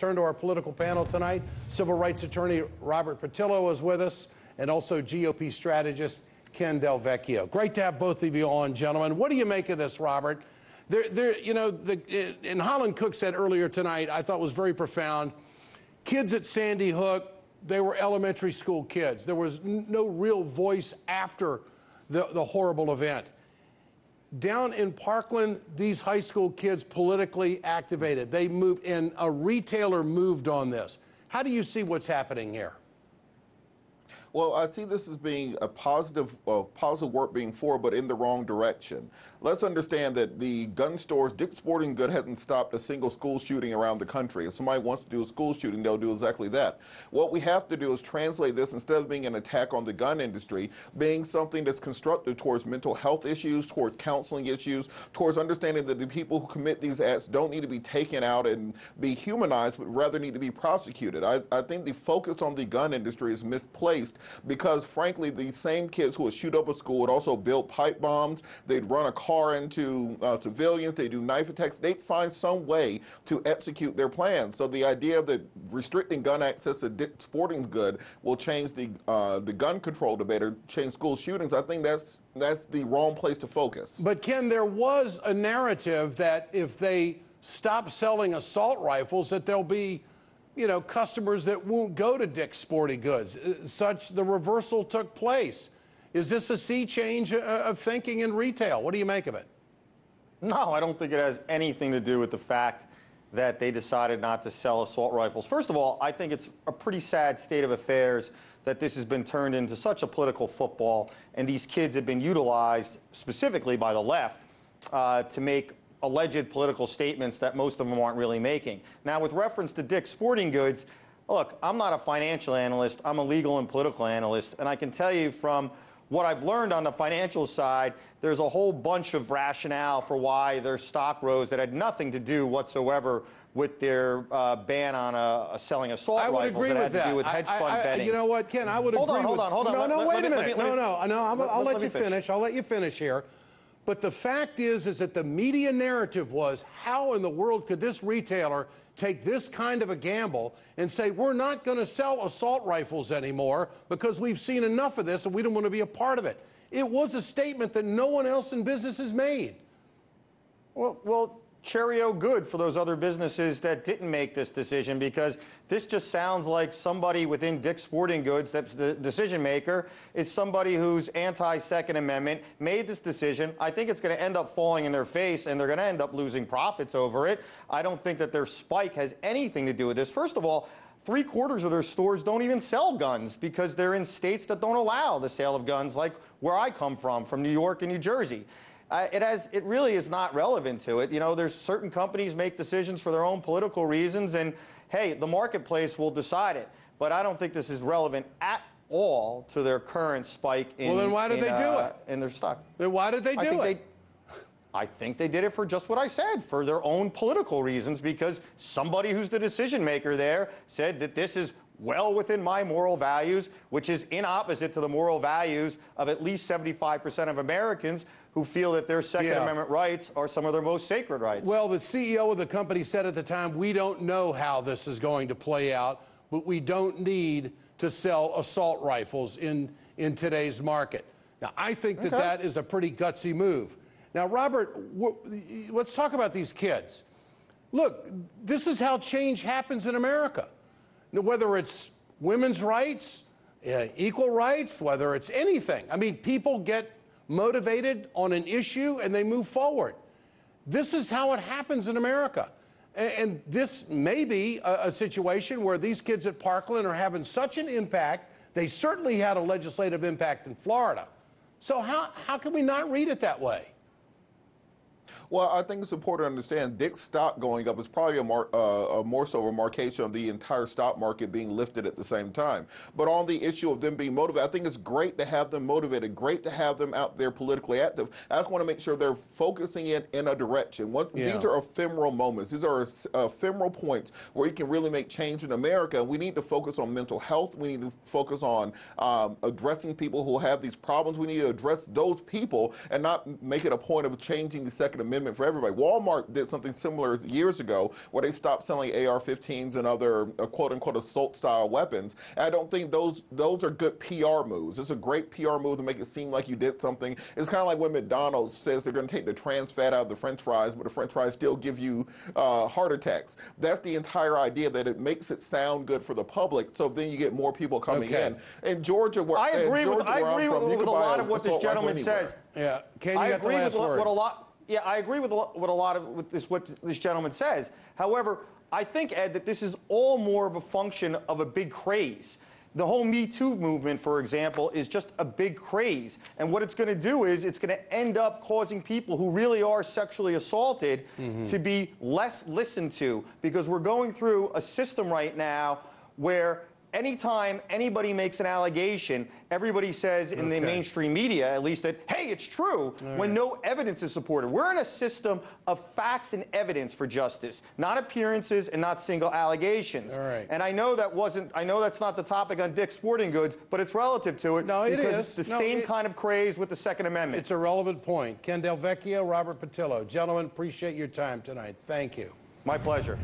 Turn to our political panel tonight. Civil rights attorney Robert Patillo is with us, and also GOP strategist Ken Vecchio. Great to have both of you on, gentlemen. What do you make of this, Robert? And Holland Cook said earlier tonight, I thought was very profound. Kids at Sandy Hook, they were elementary school kids. There was no real voice after the horrible event. Down in Parkland, these high school kids politically activated. They moved, and a retailer moved on this. How do you see what's happening here? Well, I see this as being a positive work being forward, but in the wrong direction. Let's understand that the gun stores, Dick's Sporting Goods hasn't stopped a single school shooting around the country. If somebody wants to do a school shooting, they'll do exactly that. What we have to do is translate this, instead of being an attack on the gun industry, being something that's constructive towards mental health issues, towards counseling issues, towards understanding that the people who commit these acts don't need to be taken out and be humanized, but rather need to be prosecuted. I think the focus on the gun industry is misplaced, because frankly, the same kids who would shoot up a school would also build pipe bombs. They'd run a car into civilians. They do knife attacks. They'd find some way to execute their plans. So the idea that restricting gun access to Dick's Sporting Goods will change the gun control debate or change school shootings, I think that's the wrong place to focus. But Ken, there was a narrative that if they stop selling assault rifles, that there'll be customers that won't go to Dick's Sporting Goods. The reversal took place. Is this a sea change of thinking in retail? What do you make of it? No, I don't think it has anything to do with the fact that they decided not to sell assault rifles. First of all, I think it's a pretty sad state of affairs that this has been turned into such a political football, and these kids have been utilized specifically by the left to make alleged political statements that most of them aren't really making. Now, with reference to Dick's Sporting Goods, look, I'm not a financial analyst. I'm a legal and political analyst, and I can tell you from what I've learned on the financial side, there's a whole bunch of rationale for why their stock rose that had nothing to do whatsoever with their ban on selling assault rifles. That had to do with hedge fund betting. You know what, Ken? I would agree. Hold on. No, wait a minute. I'll let you finish. I'll let you finish here. But the fact is that the media narrative was, how in the world could this retailer take this kind of a gamble and say, we're not going to sell assault rifles anymore because we've seen enough of this and we don't want to be a part of it? It was a statement that no one else in business has made. Well, cherry-o good for those other businesses that didn't make this decision, because this just sounds like somebody within Dick's Sporting Goods, that's the decision maker, is somebody who's anti-Second Amendment, made this decision. I think it's going to end up falling in their face, and they're going to end up losing profits over it. I don't think that their spike has anything to do with this. First of all, 3/4 of their stores don't even sell guns because they're in states that don't allow the sale of guns, like where I come from New York and New Jersey. It really is not relevant to it. There's certain companies make decisions for their own political reasons, and hey, the marketplace will decide it. But I don't think this is relevant at all to their current spike in, then why did they do it? In their stock. Then why did they do it? I think they did it for just what I said, for their own political reasons, because somebody who's the decision maker there said that this is well within my moral values, which is in opposite to the moral values of at least 75% of Americans who feel that their Second Amendment rights are some of their most sacred rights. Well, the CEO of the company said at the time, we don't know how this is going to play out, but we don't need to sell assault rifles in today's market. Now, I think that is a pretty gutsy move. Now, Robert, let's talk about these kids. Look, this is how change happens in America. Whether it's women's rights, equal rights, whether it's anything. I mean, people get motivated on an issue and they move forward. This is how it happens in America. And this may be a situation where these kids at Parkland are having such an impact. They certainly had a legislative impact in Florida. So how can we not read it that way? Well, I think it's important to understand Dick's stock going up is probably a more so a markation of the entire stock market being lifted at the same time. But on the issue of them being motivated, I think it's great to have them motivated, great to have them out there politically active. I just want to make sure they're focusing it in a direction. These are ephemeral moments. These are ephemeral points where you can really make change in America. And we need to focus on mental health. We need to focus on addressing people who have these problems. We need to address those people and not make it a point of changing the Second Second Amendment for everybody. Walmart did something similar years ago where they stopped selling AR-15s and other quote-unquote assault-style weapons. And I don't think those are good PR moves. It's a great PR move to make it seem like you did something. It's kind of like when McDonald's says they're going to take the trans fat out of the French fries, but the French fries still give you heart attacks. That's the entire idea, that it makes it sound good for the public, so then you get more people coming in. In Georgia, where I agree with a lot of what this gentleman says. Yeah, Ken, you I got the agree last with word. what a lot. Yeah, I agree with what this gentleman says. However, I think, Ed, that this is all more of a function of a big craze. The whole Me Too movement, for example, is just a big craze. And what it's going to do is it's going to end up causing people who really are sexually assaulted to be less listened to, because we're going through a system right now where anytime anybody makes an allegation, everybody says in the mainstream media, at least, that, hey, it's true, when no evidence is supported. We're in a system of facts and evidence for justice, not appearances and not single allegations. And I know that's not the topic on Dick's Sporting Goods, but it's relative to it. No, it because is. It's the same kind of craze with the Second Amendment. It's a relevant point. Ken Del Vecchio, Robert Patillo. Gentlemen, appreciate your time tonight. Thank you. My pleasure.